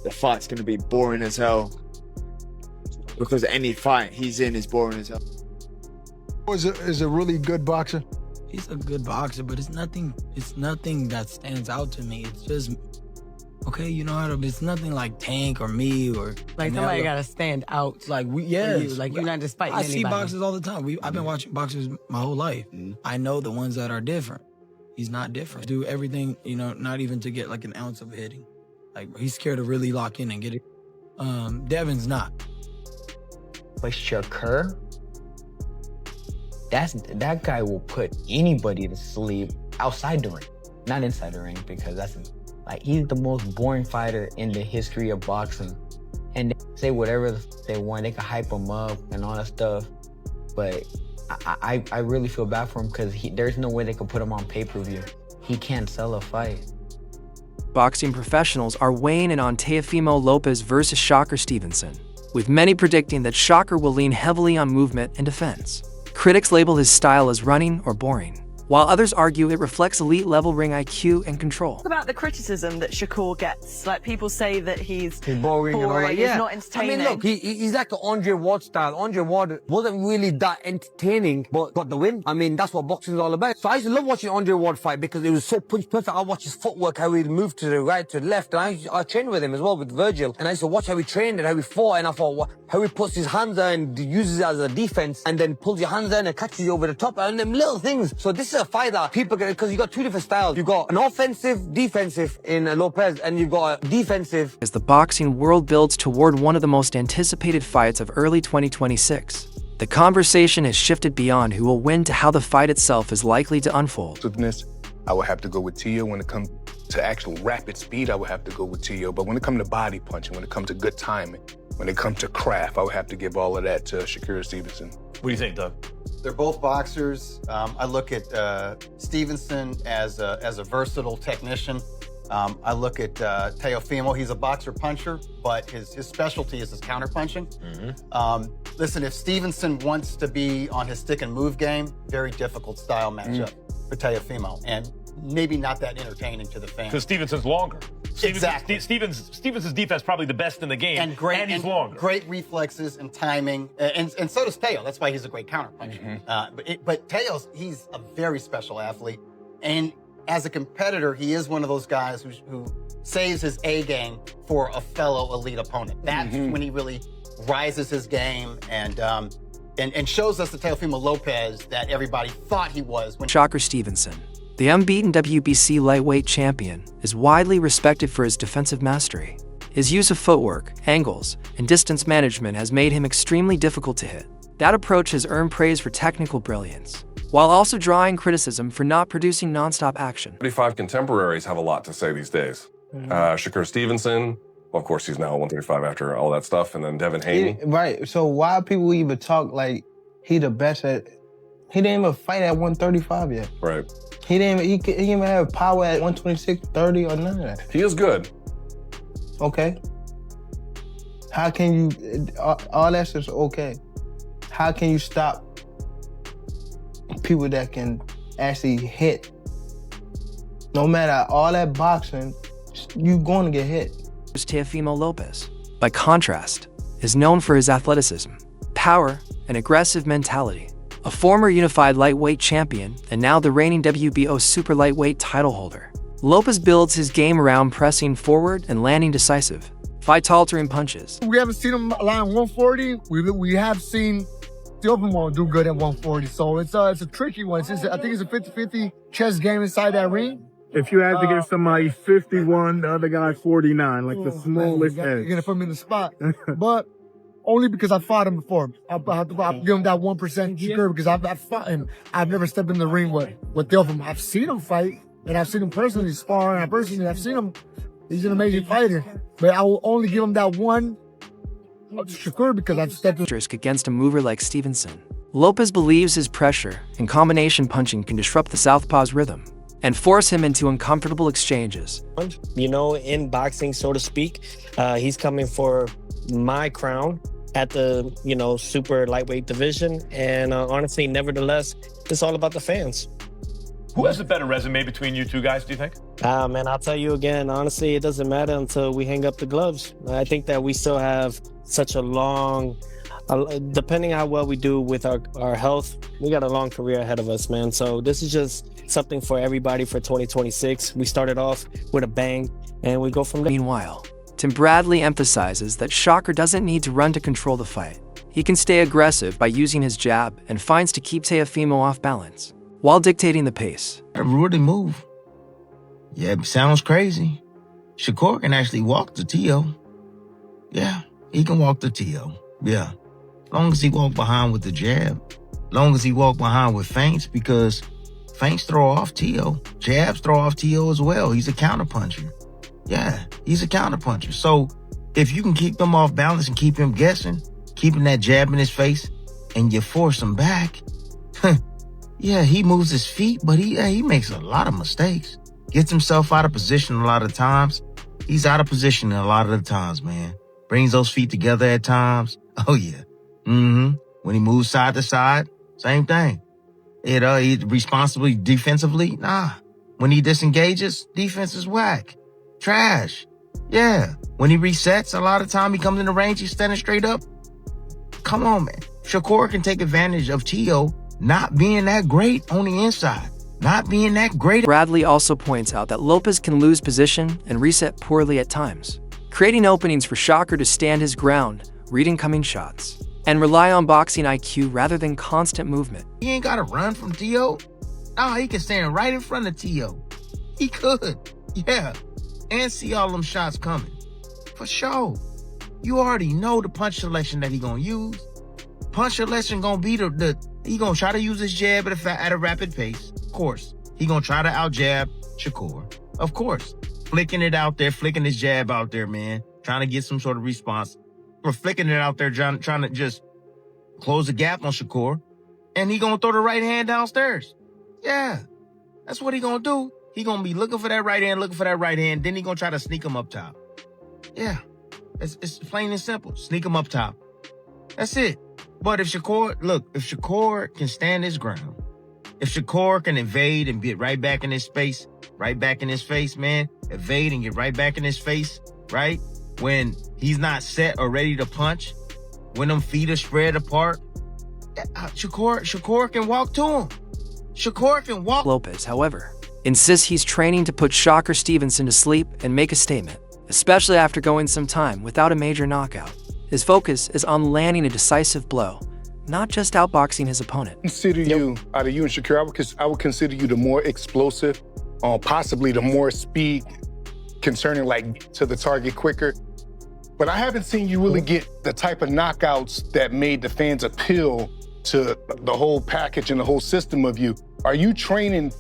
the fight's going to be boring as hell. Because any fight he's in is boring as hell. Is a really good boxer. He's a good boxer, but it's nothing that stands out to me. It's just, okay, you know how to, it's nothing like Tank or me or... Like somebody gotta stand out. Like, Like you're not just fighting I anybody. see boxers all the time. I've been watching boxers my whole life. I know the ones that are different. He's not different. Do everything, you know, not even to get like an ounce of hitting. Like, he's scared to really lock in and get it. Devin's not. But Shakur, that guy will put anybody to sleep outside the ring, not inside the ring, because that's like, he's the most boring fighter in the history of boxing. And they say whatever they want, they can hype him up and all that stuff. But I really feel bad for him because there's no way they could put him on pay-per-view. He can't sell a fight. Boxing professionals are weighing in on Teofimo Lopez versus Shakur Stevenson, with many predicting that Shakur will lean heavily on movement and defense. Critics label his style as running or boring, while others argue it reflects elite-level ring IQ and control. What about the criticism that Shakur gets? Like, people say that he's boring and all that. he's not entertaining. I mean, look, he's like the Andre Ward style. Andre Ward wasn't really that entertaining, but got the win. I mean, that's what boxing is all about. So I used to love watching Andre Ward fight because it was so punch perfect. I watched his footwork, how he moved to the right, to the left. And I trained with him as well, with Virgil. And I used to watch how he trained and how he fought. And I thought, how he puts his hands out and uses it as a defense and then pulls your hands down and catches you over the top. And them little things. So this is a fight that people get, because you got two different styles. You've got an offensive, defensive in Lopez, and you've got a defensive. As the boxing world builds toward one of the most anticipated fights of early 2026, the conversation has shifted beyond who will win to how the fight itself is likely to unfold. I would have to go with Teo. When it comes to actual rapid speed, I would have to go with Teo. But when it comes to body punching, when it comes to good timing, when it comes to craft, I would have to give all of that to Shakur Stevenson. What do you think, Doug? They're both boxers. I look at Stevenson as a versatile technician. I look at Teofimo. He's a boxer puncher, but his specialty is his counter punching. Listen, if Stevenson wants to be on his stick and move game, very difficult style matchup for Teofimo, and maybe not that entertaining to the fans. Because Stevenson's longer. Exactly. Stevenson's defense probably the best in the game, and he's longer. Great reflexes and timing, and so does Teo. That's why he's a great counter puncher. But Teo's, he's a very special athlete, and as a competitor, he is one of those guys who saves his A game for a fellow elite opponent. That's when he really rises his game and shows us the Teofimo Lopez that everybody thought he was. Shakur Stevenson, the unbeaten WBC lightweight champion, is widely respected for his defensive mastery. His use of footwork, angles, and distance management has made him extremely difficult to hit. That approach has earned praise for technical brilliance, while also drawing criticism for not producing non-stop action. 35 contemporaries have a lot to say these days. Shakur Stevenson, well, of course, he's now 135 after all that stuff, and then Devin Haney. Right, so why people even talk like he the best at, he didn't even fight at 135 yet. Right. He didn't even have power at 126, 30, or none of that. He is good. Okay. How can you, all that's just okay. How can you stop people that can actually hit? No matter all that boxing, you're going to get hit. Teofimo Lopez, by contrast, is known for his athleticism, power, and aggressive mentality. A former unified lightweight champion and now the reigning WBO super lightweight title holder, Lopez builds his game around pressing forward and landing decisive, fight-altering punches. We haven't seen him land 140. We have seen Teofimo do good at 140, so it's a tricky one. I think it's a 50-50 chess game inside that ring. If you had to give somebody 51, the other guy 49, like the smallest edge. You're gonna put him in the spot, but only because I fought him before. I'll give him that 1% secure because I've fought him. I've never stepped in the ring with Teofimo. I've seen him fight, and I've seen him personally spar, and I've seen him. He's an amazing fighter, but I will only give him that one Shakur because I've stepped in. Against a mover like Stevenson, Lopez believes his pressure and combination punching can disrupt the southpaw's rhythm and force him into uncomfortable exchanges. You know, in boxing, so to speak, he's coming for my crown at the, super lightweight division. And honestly, nevertheless, it's all about the fans. Who has a better resume between you two guys, do you think? Man, I'll tell you again, honestly, it doesn't matter until we hang up the gloves. I think that we still have such a long, depending how well we do with our health, we got a long career ahead of us, man. So this is just something for everybody for 2026. We started off with a bang, and we go from there. Meanwhile, Tim Bradley emphasizes that Shakur doesn't need to run to control the fight. He can stay aggressive by using his jab and finds to keep Teofimo off balance, while dictating the pace. A rudely move. Yeah, it sounds crazy. Shakur can actually walk to Teo. Yeah, he can walk to Teo. Yeah. Long as he walk behind with the jab. Long as he walk behind with feints, because feints throw off Teo. Jabs throw off Teo as well. He's a counterpuncher. Yeah, he's a counterpuncher. So if you can keep him off balance and keep him guessing, keeping that jab in his face, and you force him back, yeah, he moves his feet, but he makes a lot of mistakes. Gets himself out of position a lot of times. He's out of position a lot of the times, man. Brings those feet together at times. Oh, yeah. When he moves side to side, same thing. He responsibly defensively, nah. When he disengages, defense is whack. Trash. Yeah. When he resets, a lot of time he comes in the range, he's standing straight up. Come on, man. Shakur can take advantage of Teo not being that great on the inside. Not being that great. Bradley also points out that Lopez can lose position and reset poorly at times, creating openings for Shakur to stand his ground, read incoming shots, and rely on boxing IQ rather than constant movement. He ain't got to run from Teo. No, he can stand right in front of Teo. He could. Yeah. And see all them shots coming. For sure. You already know the punch selection that he gonna use. Punch selection gonna be he gonna try to use his jab at a rapid pace. Of course. He gonna try to out-jab Shakur. Of course. Flicking it out there, flicking his jab out there, man. Trying to get some sort of response. Or flicking it out there, trying to just close the gap on Shakur. And he gonna throw the right hand downstairs. Yeah. That's what he gonna do. He gonna be looking for that right hand, then he gonna try to sneak him up top. Yeah. It's plain and simple. Sneak him up top. That's it. But if Shakur can stand his ground, if Shakur can evade and get right back in his space, right back in his face, man, evade and get right back in his face, right? When he's not set or ready to punch, when them feet are spread apart, Shakur can walk to him. Shakur can walk. Lopez, however, insists he's training to put Shakur Stevenson to sleep and make a statement, especially after going some time without a major knockout. His focus is on landing a decisive blow, not just outboxing his opponent. Consider you, out of you and Shakur, I would consider you the more explosive, possibly the more speed concerning like to the target quicker. But I haven't seen you really get the type of knockouts that made the fans appeal to the whole package and the whole system of you. Are you training?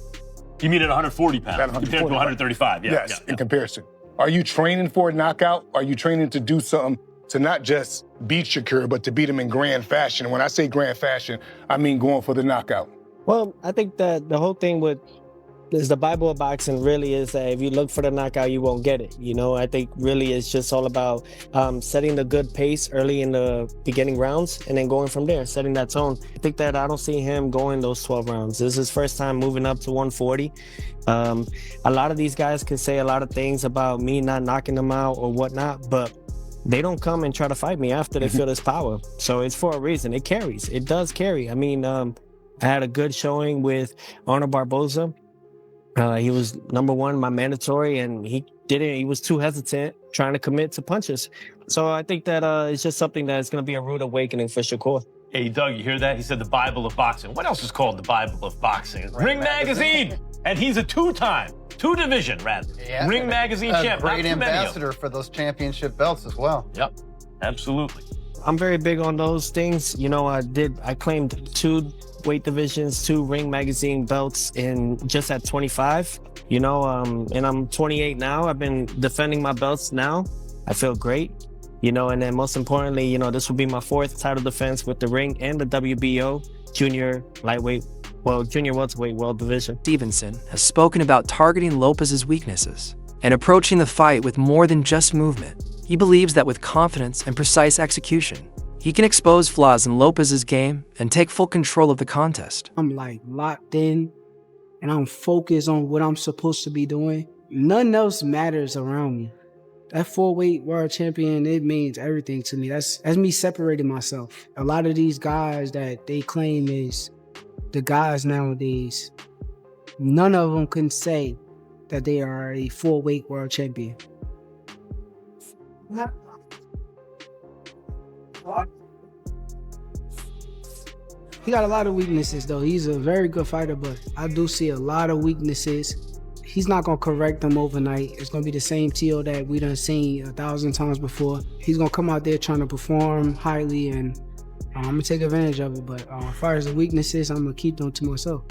You mean at 140 pounds compared to 135? Yes, in comparison. Are you training for a knockout? Are you training to do something to not just beat Shakur, but to beat him in grand fashion? When I say grand fashion, I mean going for the knockout. Well, I think that the whole thing is the Bible of boxing really is that if you look for the knockout, you won't get it. You know, I think really it's just all about setting the good pace early in the beginning rounds and then going from there, setting that tone. I think that I don't see him going those 12 rounds. This is his first time moving up to 140. A lot of these guys can say a lot of things about me not knocking them out or whatnot, but they don't come and try to fight me after they feel this power. So it's for a reason. It carries. It does carry. I mean, I had a good showing with Arnold Barboza. He was #1, my mandatory, and he was too hesitant trying to commit to punches. So I think that it's just something that's going to be a rude awakening for Shakur. Hey, Doug, you hear that? He said the Bible of boxing. What else is called the Bible of boxing? Ring Magazine. And he's a two-division, Yeah, Ring Magazine champ. Great ambassador for those championship belts as well. Yep, absolutely. I'm very big on those things. You know, I claimed 2 weight divisions, 2 Ring Magazine belts just at 25, you know, and I'm 28 now. I've been defending my belts now. I feel great, you know, and then most importantly, you know, this will be my 4th title defense with the Ring and the WBO junior welterweight world division. Stevenson has spoken about targeting Lopez's weaknesses and approaching the fight with more than just movement. He believes that with confidence and precise execution, he can expose flaws in Lopez's game and take full control of the contest. I'm like locked in and I'm focused on what I'm supposed to be doing, nothing else matters around me. That 4-weight world champion, it means everything to me. That's me separating myself. A lot of these guys that they claim is the guys nowadays, none of them can say that they are a 4-weight world champion. He got a lot of weaknesses though. He's a very good fighter, but I do see a lot of weaknesses. He's not gonna correct them overnight. It's gonna be the same Tio that we done seen 1,000 times before. He's gonna come out there trying to perform highly, and I'm gonna take advantage of it. But as far as the weaknesses, I'm gonna keep them to myself.